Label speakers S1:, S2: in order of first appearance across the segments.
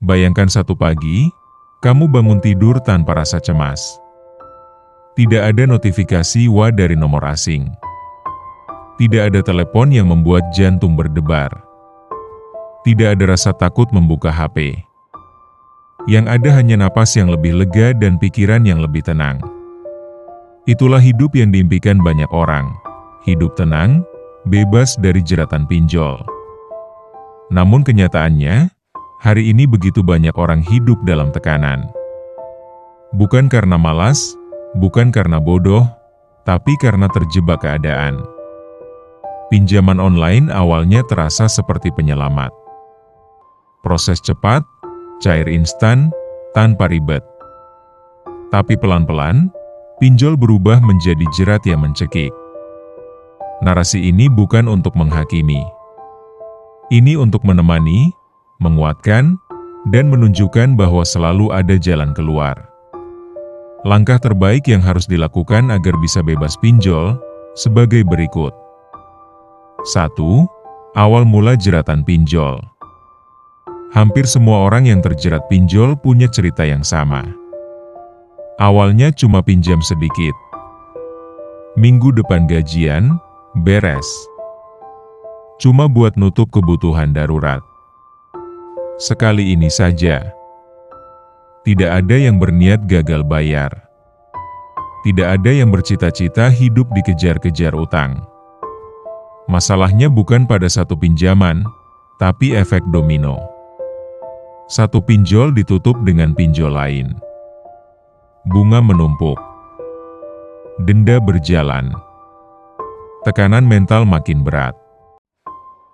S1: Bayangkan satu pagi, kamu bangun tidur tanpa rasa cemas. Tidak ada notifikasi WA dari nomor asing. Tidak ada telepon yang membuat jantung berdebar. Tidak ada rasa takut membuka HP. Yang ada hanya napas yang lebih lega dan pikiran yang lebih tenang. Itulah hidup yang diimpikan banyak orang. Hidup tenang, bebas dari jeratan pinjol. Namun kenyataannya, hari ini begitu banyak orang hidup dalam tekanan. Bukan karena malas, bukan karena bodoh, tapi karena terjebak keadaan. Pinjaman online awalnya terasa seperti penyelamat. Proses cepat, cair instan, tanpa ribet. Tapi pelan-pelan, pinjol berubah menjadi jerat yang mencekik. Narasi ini bukan untuk menghakimi. Ini untuk menemani, menguatkan, dan menunjukkan bahwa selalu ada jalan keluar. Langkah terbaik yang harus dilakukan agar bisa bebas pinjol, sebagai berikut. 1. Awal mula jeratan pinjol. Hampir semua orang yang terjerat pinjol punya cerita yang sama. Awalnya cuma pinjam sedikit. Minggu depan gajian, beres. Cuma buat nutup kebutuhan darurat. Sekali ini saja. Tidak ada yang berniat gagal bayar. Tidak ada yang bercita-cita hidup dikejar-kejar utang. Masalahnya bukan pada satu pinjaman, tapi efek domino. Satu pinjol ditutup dengan pinjol lain. Bunga menumpuk. Denda berjalan. Tekanan mental makin berat.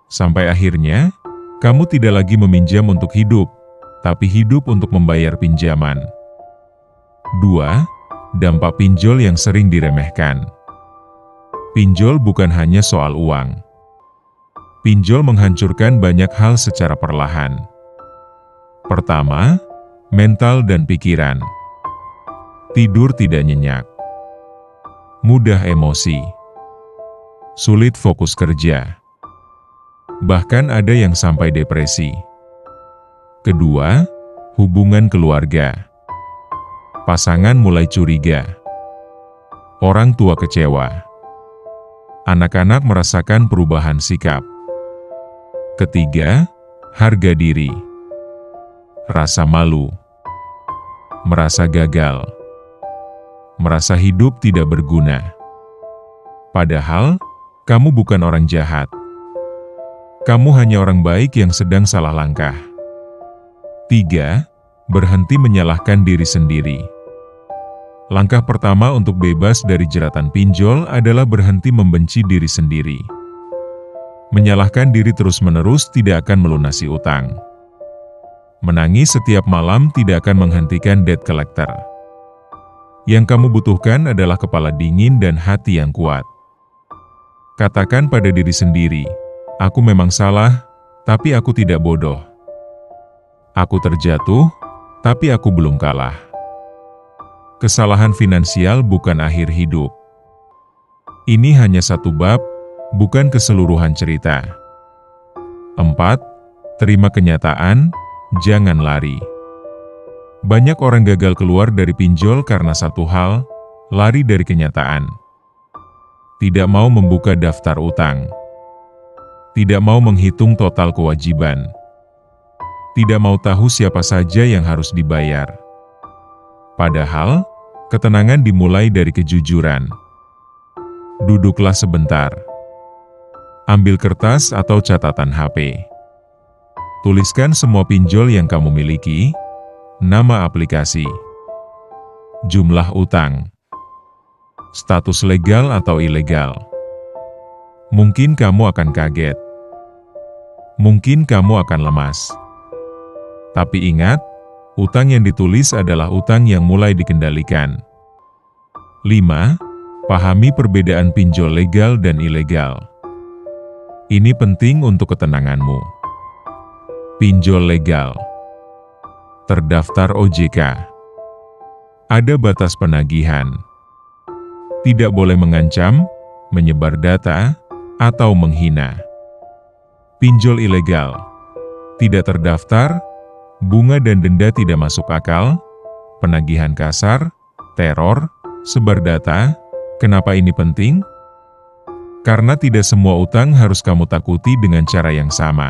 S1: Sampai akhirnya, kamu tidak lagi meminjam untuk hidup, tapi hidup untuk membayar pinjaman. 2. Dampak pinjol yang sering diremehkan. Pinjol bukan hanya soal uang. Pinjol menghancurkan banyak hal secara perlahan. Pertama, mental dan pikiran. Tidur tidak nyenyak. Mudah emosi. Sulit fokus kerja. Bahkan ada yang sampai depresi. Kedua, hubungan keluarga. Pasangan mulai curiga. Orang tua kecewa. Anak-anak merasakan perubahan sikap. Ketiga, harga diri. Rasa malu. Merasa gagal. Merasa hidup tidak berguna. Padahal, kamu bukan orang jahat. Kamu hanya orang baik yang sedang salah langkah. 3. Berhenti menyalahkan diri sendiri. Langkah pertama untuk bebas dari jeratan pinjol adalah berhenti membenci diri sendiri. Menyalahkan diri terus-menerus tidak akan melunasi utang. Menangis setiap malam tidak akan menghentikan debt collector. Yang kamu butuhkan adalah kepala dingin dan hati yang kuat. Katakan pada diri sendiri, aku memang salah, tapi aku tidak bodoh. Aku terjatuh, tapi aku belum kalah. Kesalahan finansial bukan akhir hidup. Ini hanya satu bab, bukan keseluruhan cerita. 4. Terima kenyataan, jangan lari. Banyak orang gagal keluar dari pinjol karena satu hal, lari dari kenyataan. Tidak mau membuka daftar utang. Tidak mau menghitung total kewajiban. Tidak mau tahu siapa saja yang harus dibayar. Padahal, ketenangan dimulai dari kejujuran. Duduklah sebentar. Ambil kertas atau catatan HP. Tuliskan semua pinjol yang kamu miliki, nama aplikasi, jumlah utang, status legal atau ilegal. Mungkin kamu akan kaget. Mungkin kamu akan lemas. Tapi ingat, utang yang ditulis adalah utang yang mulai dikendalikan. 5. Pahami perbedaan pinjol legal dan ilegal. Ini penting untuk ketenanganmu. Pinjol legal. Terdaftar OJK. Ada batas penagihan. Tidak boleh mengancam, menyebar data, atau menghina. Pinjol ilegal. Tidak terdaftar, bunga dan denda tidak masuk akal, penagihan kasar, teror, sebar data. Kenapa ini penting? Karena tidak semua utang harus kamu takuti dengan cara yang sama.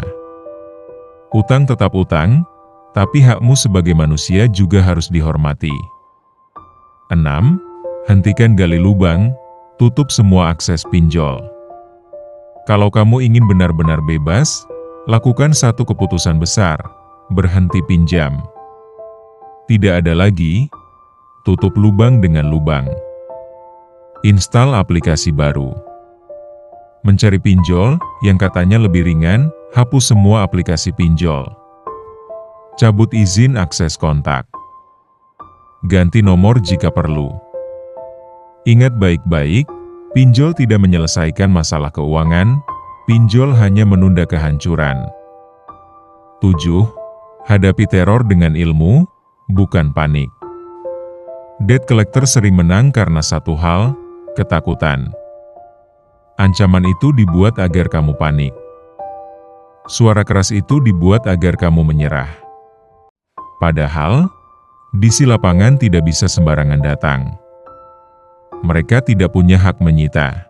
S1: Utang tetap utang, tapi hakmu sebagai manusia juga harus dihormati. 6. Hentikan gali lubang, tutup semua akses pinjol. Kalau kamu ingin benar-benar bebas, lakukan satu keputusan besar, berhenti pinjam. Tidak ada lagi, tutup lubang dengan lubang. Install aplikasi baru. Mencari pinjol, yang katanya lebih ringan, hapus semua aplikasi pinjol. Cabut izin akses kontak. Ganti nomor jika perlu. Ingat baik-baik, pinjol tidak menyelesaikan masalah keuangan, pinjol hanya menunda kehancuran. 7. Hadapi teror dengan ilmu, bukan panik. Debt collector sering menang karena satu hal, ketakutan. Ancaman itu dibuat agar kamu panik. Suara keras itu dibuat agar kamu menyerah. Padahal, di lapangan tidak bisa sembarangan datang. Mereka tidak punya hak menyita.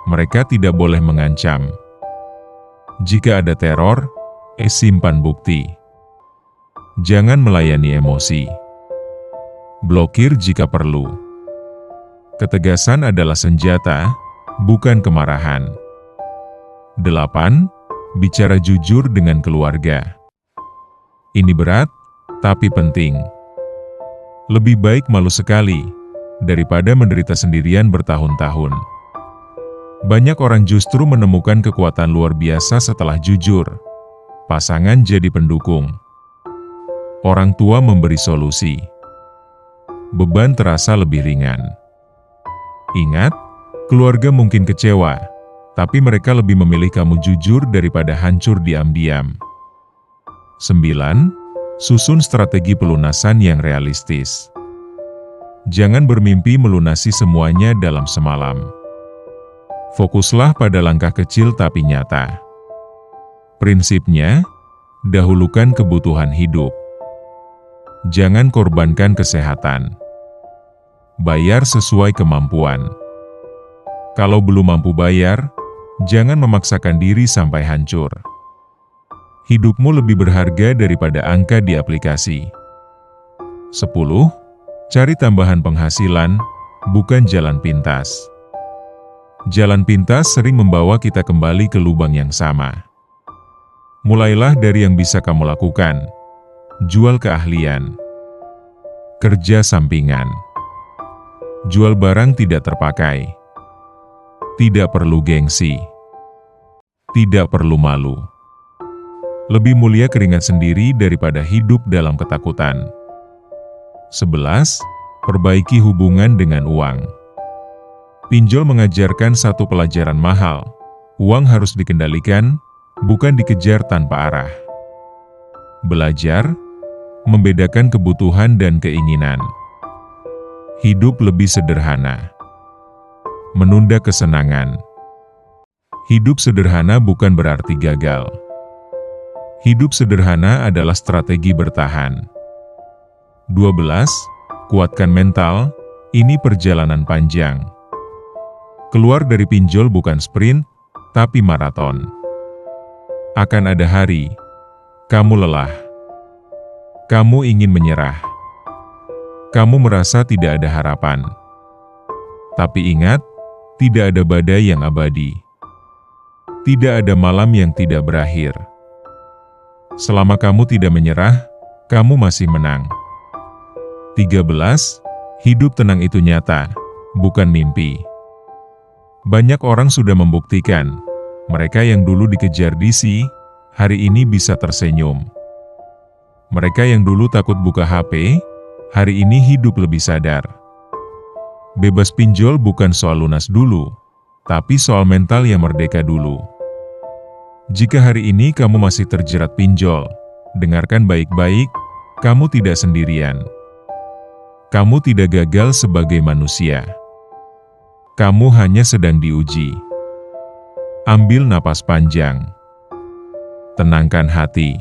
S1: Mereka tidak boleh mengancam. Jika ada teror, simpan bukti. Jangan melayani emosi. Blokir jika perlu. Ketegasan adalah senjata, bukan kemarahan. 8. Bicara jujur dengan keluarga. Ini berat, tapi penting. Lebih baik malu sekali, daripada menderita sendirian bertahun-tahun. Banyak orang justru menemukan kekuatan luar biasa setelah jujur. Pasangan jadi pendukung. Orang tua memberi solusi. Beban terasa lebih ringan. Ingat, keluarga mungkin kecewa, tapi mereka lebih memilih kamu jujur daripada hancur diam-diam. 9. Susun strategi pelunasan yang realistis. Jangan bermimpi melunasi semuanya dalam semalam. Fokuslah pada langkah kecil tapi nyata. Prinsipnya, dahulukan kebutuhan hidup. Jangan korbankan kesehatan. Bayar sesuai kemampuan. Kalau belum mampu bayar, jangan memaksakan diri sampai hancur. Hidupmu lebih berharga daripada angka di aplikasi. 10. Cari tambahan penghasilan, bukan jalan pintas. Jalan pintas sering membawa kita kembali ke lubang yang sama. Mulailah dari yang bisa kamu lakukan. Jual keahlian. Kerja sampingan. Jual barang tidak terpakai. Tidak perlu gengsi. Tidak perlu malu. Lebih mulia keringat sendiri daripada hidup dalam ketakutan. 11. Perbaiki hubungan dengan uang. Pinjol mengajarkan satu pelajaran mahal. Uang harus dikendalikan, bukan dikejar tanpa arah. Belajar, membedakan kebutuhan dan keinginan. Hidup lebih sederhana. Menunda kesenangan. Hidup sederhana bukan berarti gagal. Hidup sederhana adalah strategi bertahan. 12. Kuatkan mental, ini perjalanan panjang. Keluar dari pinjol bukan sprint, tapi maraton. Akan ada hari, kamu lelah. Kamu ingin menyerah. Kamu merasa tidak ada harapan. Tapi ingat, tidak ada badai yang abadi. Tidak ada malam yang tidak berakhir. Selama kamu tidak menyerah, kamu masih menang. 13. Hidup tenang itu nyata, bukan mimpi. Banyak orang sudah membuktikan, mereka yang dulu dikejar DC, hari ini bisa tersenyum. Mereka yang dulu takut buka HP, hari ini hidup lebih sadar. Bebas pinjol bukan soal lunas dulu, tapi soal mental yang merdeka dulu. Jika hari ini kamu masih terjerat pinjol, dengarkan baik-baik, kamu tidak sendirian. Kamu tidak gagal sebagai manusia. Kamu hanya sedang diuji. Ambil napas panjang. Tenangkan hati.